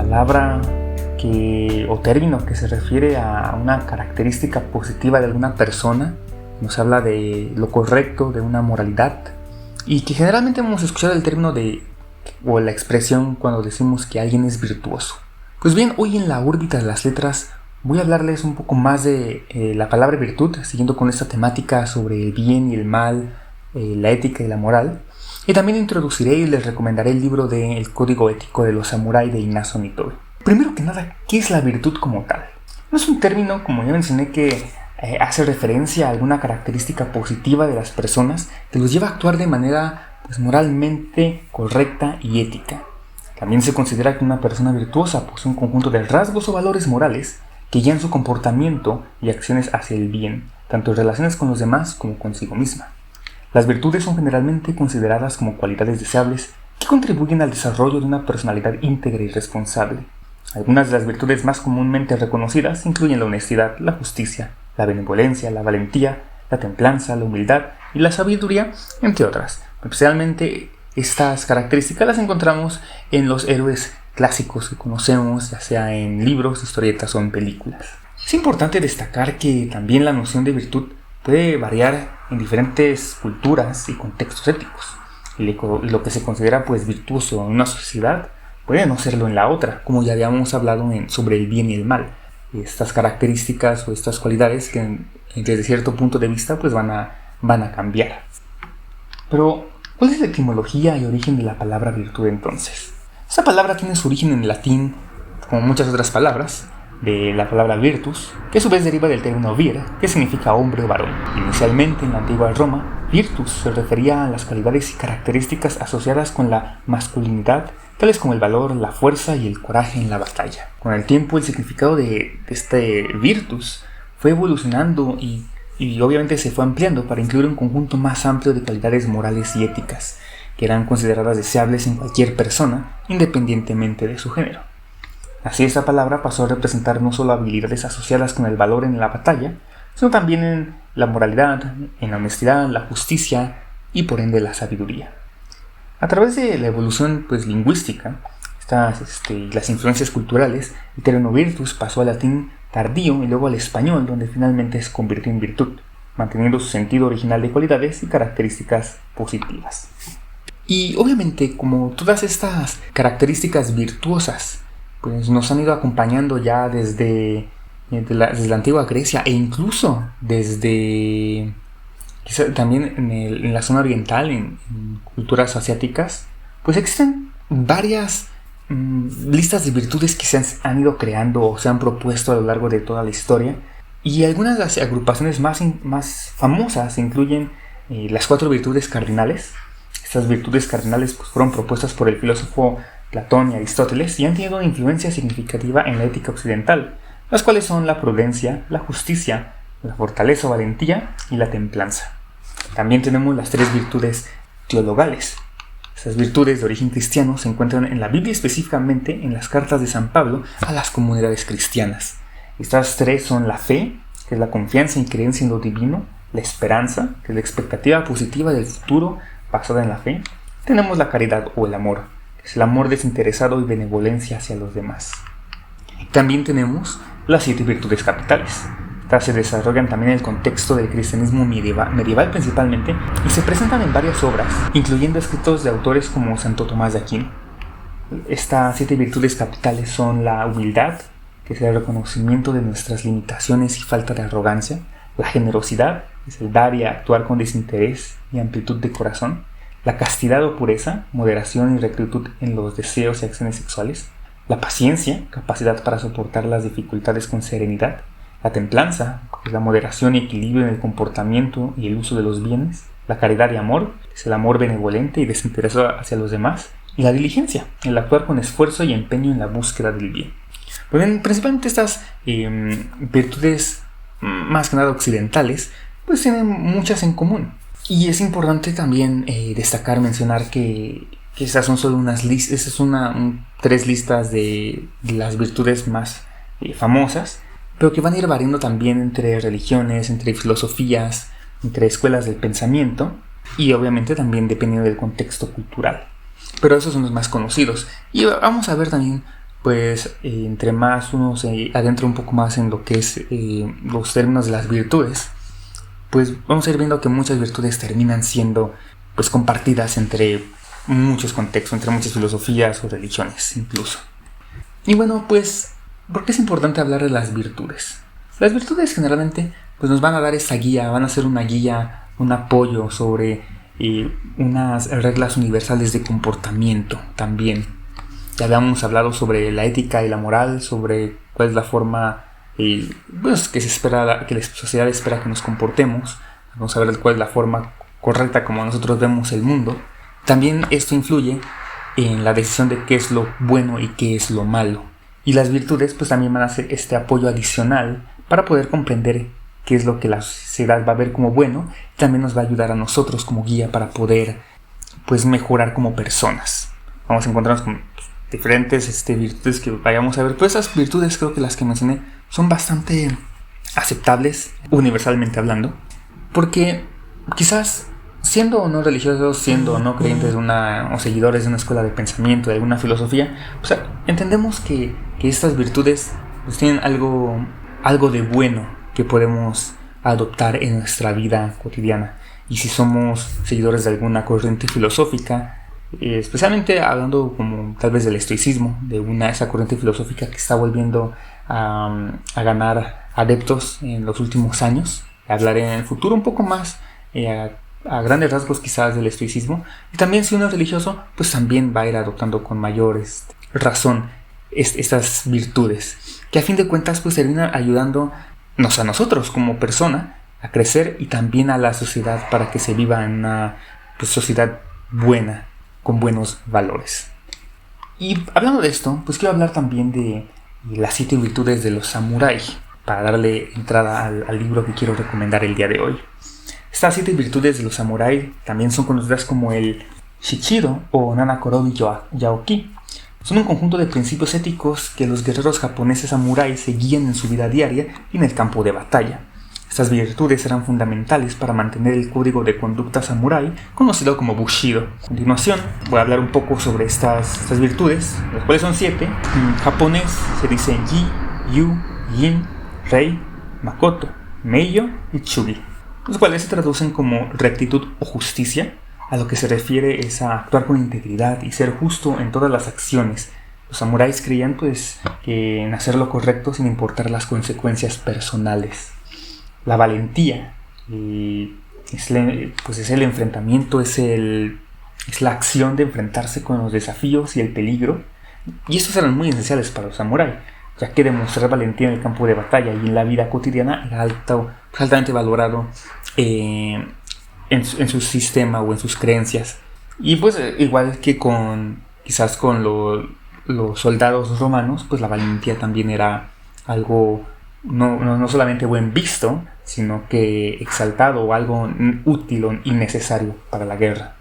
palabra o término que se refiere a una característica positiva de alguna persona. Nos habla de lo correcto, de una moralidad, y que generalmente hemos escuchado el término o la expresión cuando decimos que alguien es virtuoso. Pues bien, hoy en la órbita de las letras voy a hablarles un poco más de la palabra virtud, siguiendo con esta temática sobre el bien y el mal, la ética y la moral. Y también introduciré y les recomendaré el libro de El Código Ético de los Samuráis de Inazue Nitobe. Primero que nada, ¿qué es la virtud como tal? No es un término, como ya mencioné, que hace referencia a alguna característica positiva de las personas que los lleva a actuar de manera moralmente correcta y ética. También se considera que una persona virtuosa posee un conjunto de rasgos o valores morales que guían su comportamiento y acciones hacia el bien, tanto en relaciones con los demás como consigo misma. Las virtudes son generalmente consideradas como cualidades deseables que contribuyen al desarrollo de una personalidad íntegra y responsable. Algunas de las virtudes más comúnmente reconocidas incluyen la honestidad, la justicia, la benevolencia, la valentía, la templanza, la humildad y la sabiduría, entre otras. Especialmente estas características las encontramos en los héroes clásicos que conocemos, ya sea en libros, historietas o en películas. Es importante destacar que también la noción de virtud puede variar en diferentes culturas y contextos éticos. Y lo que se considera virtuoso en una sociedad puede no serlo en la otra, como ya habíamos hablado sobre el bien y el mal. Estas características o estas cualidades que desde cierto punto de vista van a cambiar. Pero, ¿cuál es la etimología y origen de la palabra virtud entonces? Esta palabra tiene su origen en latín, como muchas otras palabras, de la palabra virtus, que a su vez deriva del término vir, que significa hombre o varón. Inicialmente en la antigua Roma, virtus se refería a las cualidades y características asociadas con la masculinidad, tales como el valor, la fuerza y el coraje en la batalla. Con el tiempo el significado de este virtus fue evolucionando y obviamente se fue ampliando para incluir un conjunto más amplio de cualidades morales y éticas, que eran consideradas deseables en cualquier persona, independientemente de su género. Así esta palabra pasó a representar no solo habilidades asociadas con el valor en la batalla, sino también en la moralidad, en la honestidad, la justicia y por ende la sabiduría. A través de la evolución lingüística, las influencias culturales, el término virtus pasó al latín tardío y luego al español, donde finalmente se convirtió en virtud, manteniendo su sentido original de cualidades y características positivas. Y obviamente, como todas estas características virtuosas nos han ido acompañando ya desde la antigua Grecia e incluso desde también en la zona oriental, en culturas asiáticas, existen varias listas de virtudes que se han ido creando o se han propuesto a lo largo de toda la historia, y algunas de las agrupaciones más famosas incluyen las 4 virtudes cardinales. Estas virtudes cardinales fueron propuestas por el filósofo Platón y Aristóteles y han tenido una influencia significativa en la ética occidental, las cuales son la prudencia, la justicia, la fortaleza o valentía y la templanza. También tenemos las 3 virtudes teologales. Estas virtudes de origen cristiano se encuentran en la Biblia, específicamente en las cartas de San Pablo a las comunidades cristianas. Estas 3 son la fe, que es la confianza y creencia en lo divino; la esperanza, que es la expectativa positiva del futuro basada en la fe; tenemos la caridad o el amor, que es el amor desinteresado y benevolencia hacia los demás. También tenemos las 7 virtudes capitales. Estas se desarrollan también en el contexto del cristianismo medieval principalmente, y se presentan en varias obras, incluyendo escritos de autores como Santo Tomás de Aquino. Estas 7 virtudes capitales son la humildad, que es el reconocimiento de nuestras limitaciones y falta de arrogancia; la generosidad, que es el dar y actuar con desinterés y amplitud de corazón; la castidad o pureza, moderación y rectitud en los deseos y acciones sexuales; la paciencia, capacidad para soportar las dificultades con serenidad; la templanza, que es la moderación y equilibrio en el comportamiento y el uso de los bienes; la caridad y amor, que es el amor benevolente y desinteresado hacia los demás; y la diligencia, el actuar con esfuerzo y empeño en la búsqueda del bien. Principalmente estas virtudes, más que nada occidentales, tienen muchas en común. Y es importante también mencionar que estas son solo unas listas, estas son 3 listas de las virtudes más famosas, pero que van a ir variando también entre religiones, entre filosofías, entre escuelas del pensamiento, y obviamente también dependiendo del contexto cultural. Pero esos son los más conocidos. Y vamos a ver también pues entre más uno se adentra un poco más en lo que es los términos de las virtudes, pues vamos a ir viendo que muchas virtudes terminan siendo pues compartidas entre muchos contextos, entre muchas filosofías o religiones incluso. Y bueno, pues, ¿por qué es importante hablar de las virtudes? Las virtudes generalmente pues nos van a dar esa guía, van a ser una guía, un apoyo sobre unas reglas universales de comportamiento también. Ya habíamos hablado sobre la ética y la moral, sobre cuál es la forma pues, que la sociedad espera que nos comportemos. Vamos a ver cuál es la forma correcta como nosotros vemos el mundo. También esto influye en la decisión de qué es lo bueno y qué es lo malo. Y las virtudes pues también van a ser este apoyo adicional para poder comprender qué es lo que la sociedad va a ver como bueno. Y también nos va a ayudar a nosotros como guía para poder pues mejorar como personas. Vamos a encontrarnos con diferentes virtudes que vayamos a ver. Pero esas virtudes, creo que las que mencioné, son bastante aceptables universalmente hablando, porque quizás siendo o no religiosos, siendo o no creyentes o seguidores de una escuela de pensamiento, de alguna filosofía, pues entendemos que estas virtudes pues tienen algo de bueno que podemos adoptar en nuestra vida cotidiana. Y si somos seguidores de alguna corriente filosófica, especialmente hablando como tal vez del estoicismo, de esa corriente filosófica que está volviendo a ganar adeptos en los últimos años. Hablaré en el futuro un poco más a grandes rasgos quizás del estoicismo. Y también si uno es religioso, pues también va a ir adoptando con mayor razón estas virtudes, que a fin de cuentas pues terminan ayudándonos a nosotros como persona a crecer y también a la sociedad para que se viva en una sociedad buena, con buenos valores. Y hablando de esto, pues quiero hablar también de las 7 virtudes de los samuráis, para darle entrada al libro que quiero recomendar el día de hoy. Estas 7 virtudes de los samuráis también son conocidas como el Shichiro o Nanakorobi Yaoki. Son un conjunto de principios éticos que los guerreros japoneses samuráis seguían en su vida diaria y en el campo de batalla. Estas virtudes eran fundamentales para mantener el código de conducta samurái, conocido como Bushido. A continuación, voy a hablar un poco sobre estas virtudes, las cuales son 7. En japonés se dice Ji, Yu, Yin, Rei, Makoto, Meiyo y Chugi, los cuales se traducen como rectitud o justicia. A lo que se refiere es a actuar con integridad y ser justo en todas las acciones. Los samuráis creían que en hacer lo correcto sin importar las consecuencias personales. La valentía es el enfrentamiento, es la acción de enfrentarse con los desafíos y el peligro. Y estos eran muy esenciales para los samuráis, ya que demostrar valentía en el campo de batalla y en la vida cotidiana era altamente valorado en su sistema o en sus creencias. Y pues igual que quizás con los soldados romanos, pues la valentía también era algo no solamente buen visto, sino que exaltado o algo útil y necesario para la guerra.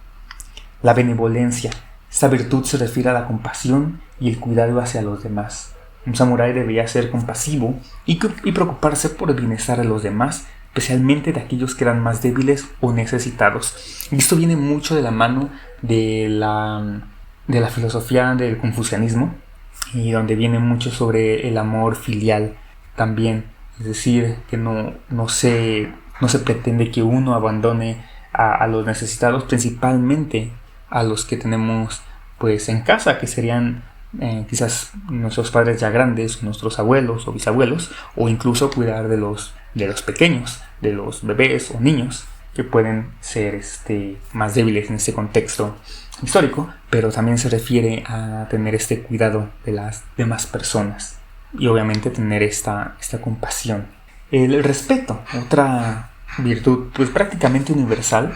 La benevolencia. Esta virtud se refiere a la compasión y el cuidado hacia los demás. Un samurái debía ser compasivo y preocuparse por el bienestar de los demás, especialmente de aquellos que eran más débiles o necesitados. Y esto viene mucho de la mano de la filosofía del confucianismo, y donde viene mucho sobre el amor filial también. Es decir, que no se pretende que uno abandone a los necesitados, principalmente a los que tenemos pues en casa, que serían quizás nuestros padres ya grandes, nuestros abuelos o bisabuelos, o incluso cuidar de los pequeños, de los bebés o niños que pueden ser más débiles en este contexto histórico, pero también se refiere a tener este cuidado de las demás personas y obviamente tener esta compasión. El respeto, otra virtud pues prácticamente universal,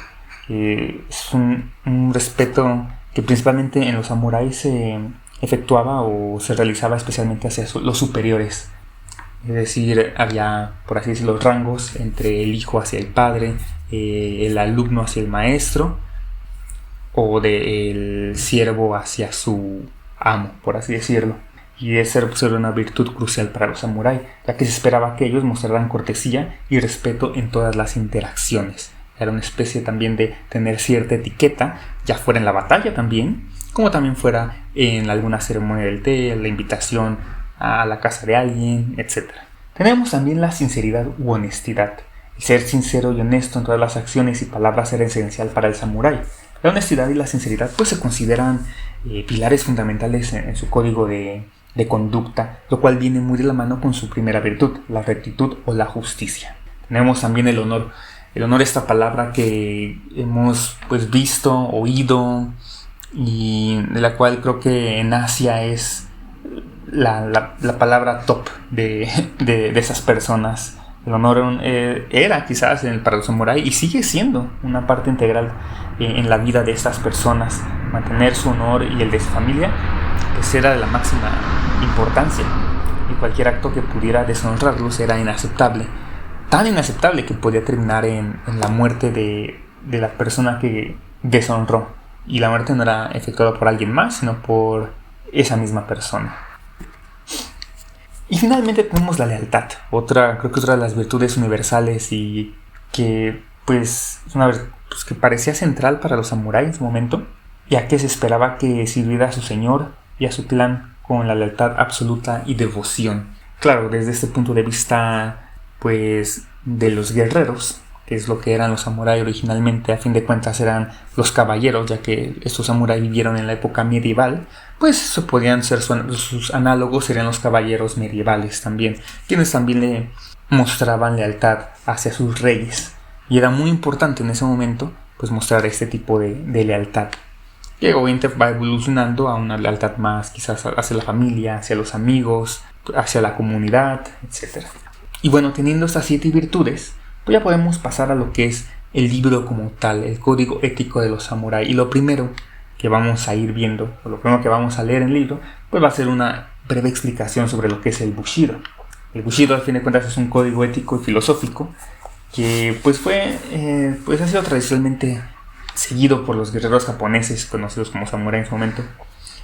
es un respeto que principalmente en los samuráis se efectuaba o se realizaba especialmente hacia los superiores. Es decir, había, por así decirlo, rangos entre el hijo hacia el padre, el alumno hacia el maestro, o del siervo hacia su amo, por así decirlo. Y esa era una virtud crucial para los samuráis, ya que se esperaba que ellos mostraran cortesía y respeto en todas las interacciones. Era una especie también de tener cierta etiqueta, ya fuera en la batalla también, como también fuera en alguna ceremonia del té, la invitación a la casa de alguien, etc. Tenemos también la sinceridad u honestidad. El ser sincero y honesto en todas las acciones y palabras era esencial para el samurái. La honestidad y la sinceridad pues se consideran pilares fundamentales en su código de conducta, lo cual viene muy de la mano con su primera virtud, la rectitud o la justicia. Tenemos también el honor. El honor, esta palabra que hemos pues visto, oído, y de la cual creo que en Asia es la palabra top de esas personas. El honor era quizás para los samuráis y sigue siendo una parte integral en la vida de estas personas. Mantener su honor y el de su familia pues era de la máxima importancia, y cualquier acto que pudiera deshonrarlos era inaceptable. Tan inaceptable que podía terminar en la muerte de la persona que deshonró. Y la muerte no era efectuada por alguien más, sino por esa misma persona. Y finalmente tenemos la lealtad, creo que otra de las virtudes universales y que pues es una virtud que parecía central para los samuráis en su momento, ya que se esperaba que sirviera a su señor y a su clan con la lealtad absoluta y devoción. Claro, desde este punto de vista pues de los guerreros, que es lo que eran los samuráis originalmente, a fin de cuentas eran los caballeros, ya que estos samuráis vivieron en la época medieval, pues eso podían ser sus análogos, serían los caballeros medievales también, quienes también le mostraban lealtad hacia sus reyes, y era muy importante en ese momento pues mostrar este tipo de lealtad, que obviamente va evolucionando a una lealtad más quizás hacia la familia, hacia los amigos, hacia la comunidad, etc. Y bueno, teniendo estas 7 virtudes, pues ya podemos pasar a lo que es el libro como tal, el código ético de los samuráis. Y lo primero que vamos a ir viendo, o lo primero que vamos a leer en el libro, pues va a ser una breve explicación sobre lo que es el Bushido. El Bushido, al fin de cuentas, es un código ético y filosófico que pues ha sido tradicionalmente seguido por los guerreros japoneses, conocidos como samuráis en su momento.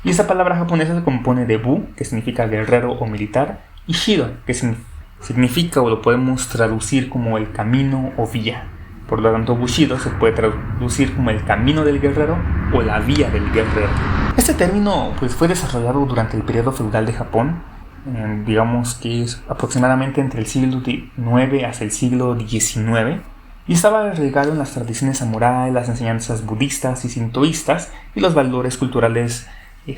Y esta palabra japonesa se compone de Bu, que significa guerrero o militar, y Shido, que significa o lo podemos traducir como el camino o vía. Por lo tanto, Bushido se puede traducir como el camino del guerrero o la vía del guerrero. Este término pues, fue desarrollado durante el periodo feudal de Japón, digamos que es aproximadamente entre el siglo IX hasta el siglo XIX, y estaba regado en las tradiciones samurái, las enseñanzas budistas y sintoístas y los valores culturales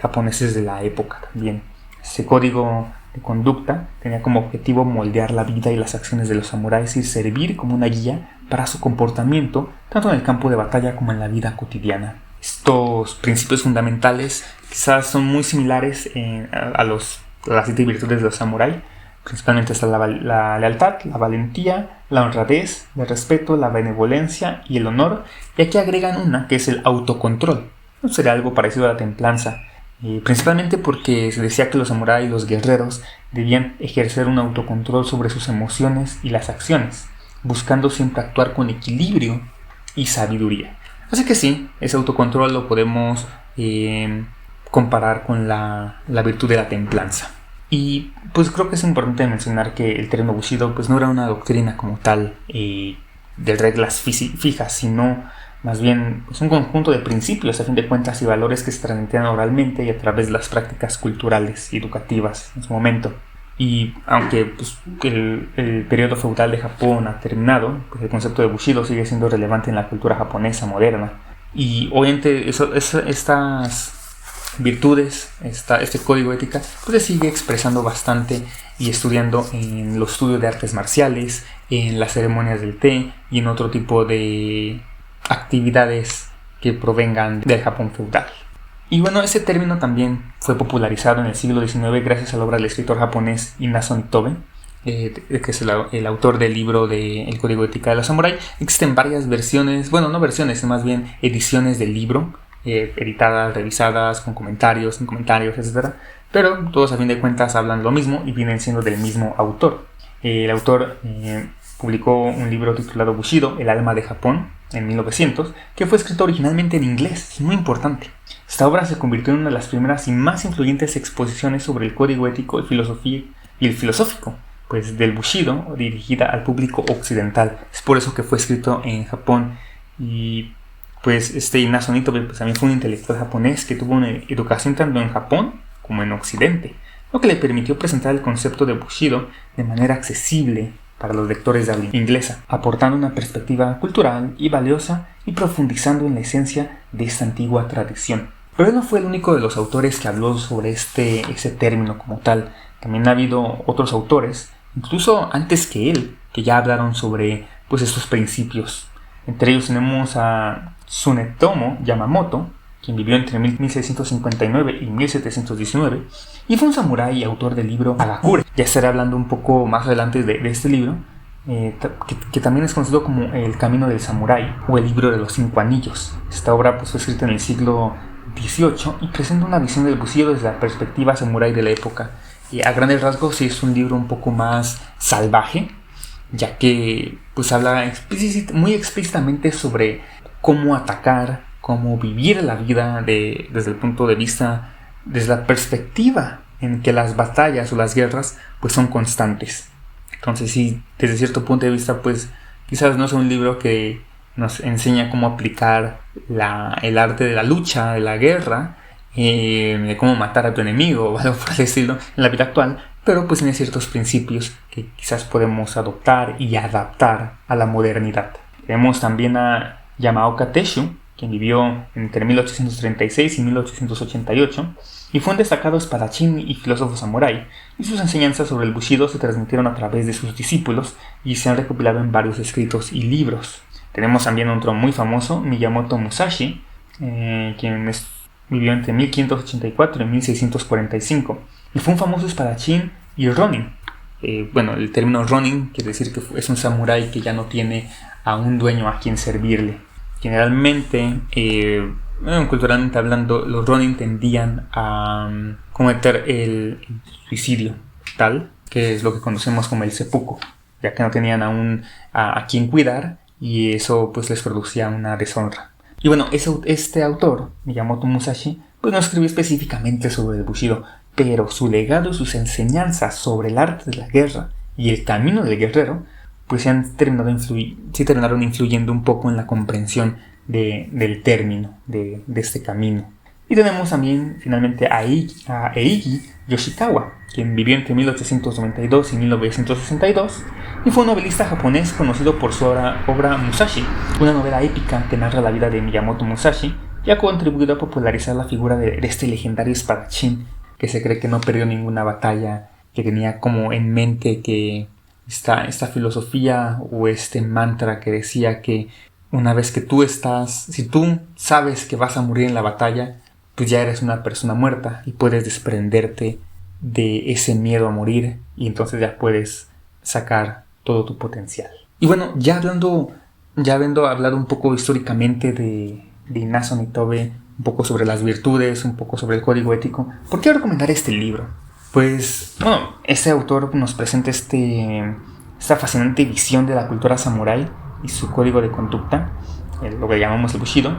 japoneses de la época también. Ese código de conducta tenía como objetivo moldear la vida y las acciones de los samuráis y servir como una guía para su comportamiento tanto en el campo de batalla como en la vida cotidiana. Estos principios fundamentales quizás son muy similares a las 7 virtudes de los samuráis. Principalmente está la lealtad, la valentía, la honradez, el respeto, la benevolencia y el honor, y aquí agregan una que es el autocontrol. Sería algo parecido a la templanza. Principalmente porque se decía que los samuráis y los guerreros debían ejercer un autocontrol sobre sus emociones y las acciones, buscando siempre actuar con equilibrio y sabiduría. Así que sí, ese autocontrol lo podemos comparar con la virtud de la templanza. Y pues creo que es importante mencionar que el término Bushido pues no era una doctrina como tal de reglas fijas, sino más bien es un conjunto de principios a fin de cuentas y valores que se transmitían oralmente y a través de las prácticas culturales y educativas en su momento. Y aunque pues, el periodo feudal de Japón ha terminado, pues el concepto de Bushido sigue siendo relevante en la cultura japonesa moderna. Y obviamente estas virtudes, este código ética, pues se sigue expresando bastante y estudiando en los estudios de artes marciales, en las ceremonias del té y en otro tipo de actividades que provengan del Japón feudal. Y bueno, ese término también fue popularizado en el siglo XIX gracias a la obra del escritor japonés Inazo Nitobe, que es el autor del libro de El Código Ética de los Samuráis. Existen varias versiones, bueno, no versiones, más bien ediciones del libro, editadas, revisadas, con comentarios, sin comentarios, etc. Pero todos a fin de cuentas hablan lo mismo y vienen siendo del mismo autor. El autor publicó un libro titulado Bushido, el alma de Japón, en 1900, que fue escrito originalmente en inglés, es muy importante. Esta obra se convirtió en una de las primeras y más influyentes exposiciones sobre el código ético y el filosófico, pues del Bushido, dirigida al público occidental. Es por eso que fue escrito en Japón y Pues Inazo Nitobe pues, también fue un intelectual japonés que tuvo una educación tanto en Japón como en Occidente, lo que le permitió presentar el concepto de Bushido de manera accesible para los lectores de habla inglesa, aportando una perspectiva cultural y valiosa y profundizando en la esencia de esta antigua tradición. Pero él no fue el único de los autores que habló sobre ese término como tal. También ha habido otros autores, incluso antes que él, que ya hablaron sobre pues, estos principios. Entre ellos tenemos a Tsunetomo Yamamoto, quien vivió entre 1659 y 1719, y fue un samurái y autor del libro Hagakure. Ya estaré hablando un poco más adelante de este libro, que también es conocido como El Camino del Samurái o el Libro de los Cinco Anillos. Esta obra pues, fue escrita en el siglo XVIII y presenta una visión del Bushido desde la perspectiva samurái de la época. Y a grandes rasgos sí es un libro un poco más salvaje, ya que pues habla muy explícitamente sobre cómo atacar, cómo vivir la vida desde el punto de vista, desde la perspectiva en que las batallas o las guerras pues son constantes. Entonces sí, desde cierto punto de vista pues quizás no es un libro que nos enseña cómo aplicar el arte de la lucha, de la guerra, de cómo matar a tu enemigo o algo por el estilo en la vida actual, pero pues tiene ciertos principios que quizás podemos adoptar y adaptar a la modernidad. Tenemos también a Yamaoka Tesshu, quien vivió entre 1836 y 1888 y fue un destacado espadachín y filósofo samurái, y sus enseñanzas sobre el Bushido se transmitieron a través de sus discípulos y se han recopilado en varios escritos y libros. Tenemos también otro muy famoso, Miyamoto Musashi, quien vivió entre 1584 y 1645 y fue un famoso espadachín y ronin. El término ronin quiere decir que es un samurái que ya no tiene a un dueño a quien servirle. Generalmente, culturalmente hablando, los ronin tendían a cometer el suicidio tal, que es lo que conocemos como el seppuku, ya que no tenían a quien cuidar y eso pues les producía una deshonra. Y bueno, este autor, Miyamoto Musashi, pues no escribió específicamente sobre el Bushido, pero su legado y sus enseñanzas sobre el arte de la guerra y el camino del guerrero pues terminaron influyendo un poco en la comprensión del término, de este camino. Y tenemos también finalmente a Eiji Yoshikawa, quien vivió entre 1892 y 1962 y fue un novelista japonés conocido por su obra Musashi, una novela épica que narra la vida de Miyamoto Musashi y ha contribuido a popularizar la figura de este legendario espadachín que se cree que no perdió ninguna batalla, que tenía como en mente que esta filosofía o este mantra que decía que una vez que si tú sabes que vas a morir en la batalla, pues ya eres una persona muerta y puedes desprenderte de ese miedo a morir y entonces ya puedes sacar todo tu potencial. Y bueno, ya habiendo hablado un poco históricamente de Inazo Nitobe, un poco sobre las virtudes, un poco sobre el código ético, ¿por qué recomendar este libro? Pues, bueno, este autor nos presenta esta fascinante visión de la cultura samurái y su código de conducta, lo que llamamos el Bushido,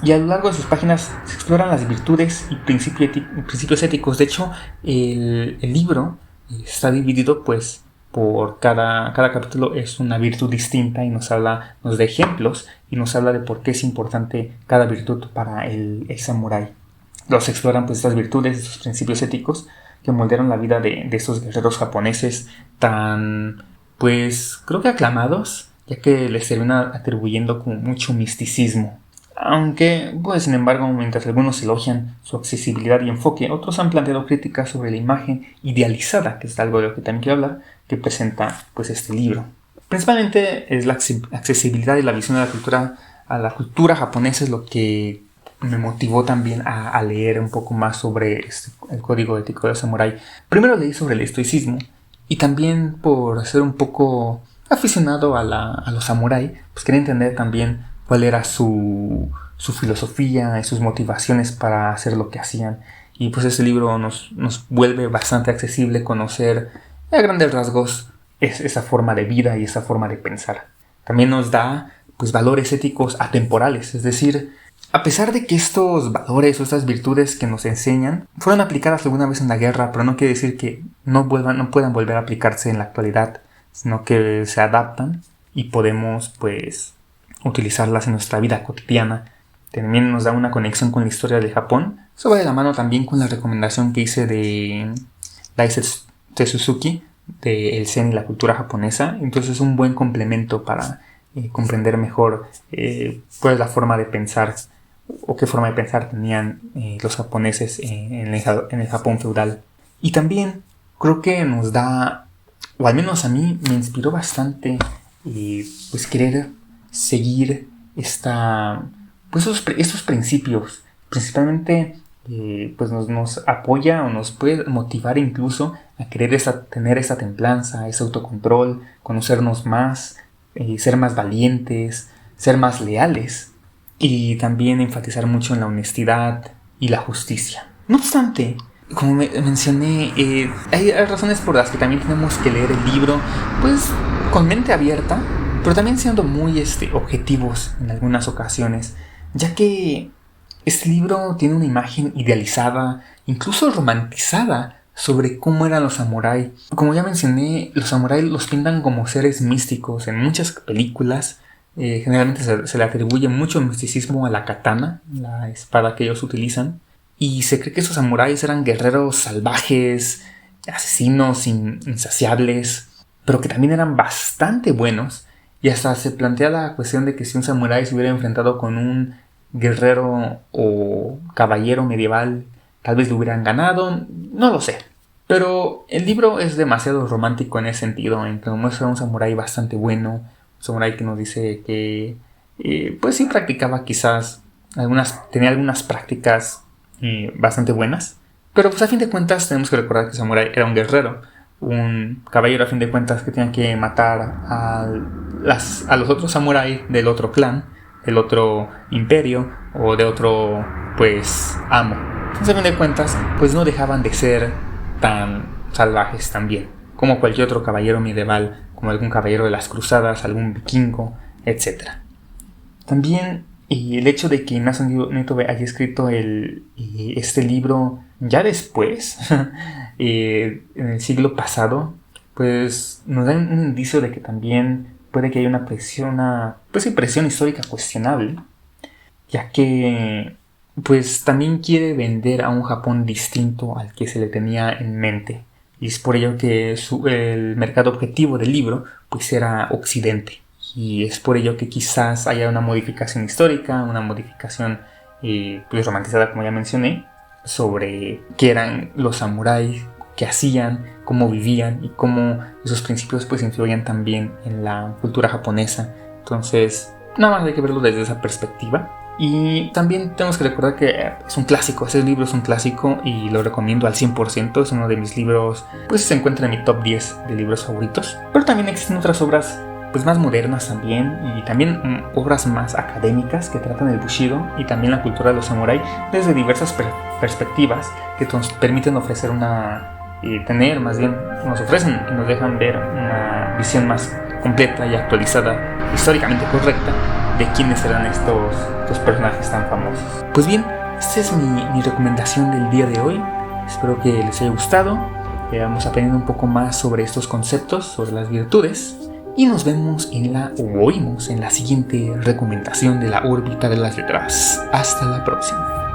y a lo largo de sus páginas se exploran las virtudes y principios éticos. De hecho, el libro está dividido pues por cada capítulo es una virtud distinta y nos da ejemplos y nos habla de por qué es importante cada virtud para el samurái. Los exploran pues estas virtudes, estos principios éticos que moldearon la vida de estos guerreros japoneses tan, pues, creo que aclamados, ya que les terminan atribuyendo con mucho misticismo. Aunque, pues, sin embargo, mientras algunos elogian su accesibilidad y enfoque, otros han planteado críticas sobre la imagen idealizada, que es algo de lo que también quiero hablar, que presenta, pues, este libro. Principalmente es la accesibilidad y la visión de la cultura japonesa es lo que me motivó también a leer un poco más sobre el código ético del samurái. Primero leí sobre el estoicismo y también por ser un poco aficionado a los samurái, pues quería entender también cuál era su filosofía y sus motivaciones para hacer lo que hacían. Y pues este libro nos vuelve bastante accesible conocer a grandes rasgos esa forma de vida y esa forma de pensar. También nos da pues valores éticos atemporales, es decir, a pesar de que estos valores o estas virtudes que nos enseñan fueron aplicadas alguna vez en la guerra, pero no quiere decir que no puedan volver a aplicarse en la actualidad, sino que se adaptan y podemos pues utilizarlas en nuestra vida cotidiana. También nos da una conexión con la historia de Japón. Eso va de la mano también con la recomendación que hice de Daisetsu Suzuki, de el Zen y la cultura japonesa. Entonces es un buen complemento para comprender mejor pues la forma de pensar o qué forma de pensar tenían los japoneses en el Japón feudal. Y también creo que nos da, o al menos a mí me inspiró bastante pues querer seguir estos principios. Principalmente pues nos apoya o nos puede motivar incluso a querer tener esa templanza, ese autocontrol, conocernos más, ser más valientes, ser más leales y también enfatizar mucho en la honestidad y la justicia. No obstante, como mencioné, hay razones por las que también tenemos que leer el libro pues con mente abierta, pero también siendo muy objetivos en algunas ocasiones, ya que este libro tiene una imagen idealizada, incluso romantizada, sobre cómo eran los samuráis. Como ya mencioné, los samuráis los pintan como seres místicos en muchas películas. Generalmente se le atribuye mucho misticismo a la katana, la espada que ellos utilizan. Y se cree que esos samuráis eran guerreros salvajes, asesinos insaciables, pero que también eran bastante buenos. Y hasta se plantea la cuestión de que si un samurái se hubiera enfrentado con un guerrero o caballero medieval, tal vez lo hubieran ganado, no lo sé. Pero el libro es demasiado romántico en ese sentido, en que muestra a un samurái bastante bueno, un samurái que nos dice que pues sí practicaba quizás tenía algunas prácticas bastante buenas, pero pues a fin de cuentas tenemos que recordar que el samurái era un guerrero, un caballero a fin de cuentas que tenía que matar a los otros samuráis del otro clan, del otro imperio o de otro pues amo. Entonces a fin de cuentas pues no dejaban de ser tan salvajes también, como cualquier otro caballero medieval, como algún caballero de las cruzadas, algún vikingo, etc. También el hecho de que Nason Nitobe haya escrito este libro ya después, en el siglo pasado, pues nos da un indicio de que también puede que haya una presión histórica cuestionable, ya que pues también quiere vender a un Japón distinto al que se le tenía en mente. Y es por ello que el mercado objetivo del libro pues era Occidente. Y es por ello que quizás haya una modificación histórica, una modificación pues romantizada, como ya mencioné, sobre qué eran los samuráis, qué hacían, cómo vivían y cómo esos principios pues influían también en la cultura japonesa. Entonces, nada más hay que verlo desde esa perspectiva. Y también tenemos que recordar que es un clásico, ese libro es un clásico y lo recomiendo al 100%, es uno de mis libros, pues se encuentra en mi top 10 de libros favoritos. Pero también existen otras obras pues más modernas también, y también obras más académicas que tratan el Bushido y también la cultura de los samuráis desde diversas perspectivas que nos permiten ofrecer nos ofrecen y nos dejan ver una visión más completa y actualizada, históricamente correcta, de quiénes eran estos personajes tan famosos. Pues bien, esta es mi recomendación del día de hoy. Espero que les haya gustado, que vamos aprendiendo un poco más sobre estos conceptos, sobre las virtudes, y nos oímos en la siguiente recomendación de la órbita de las letras. Hasta la próxima.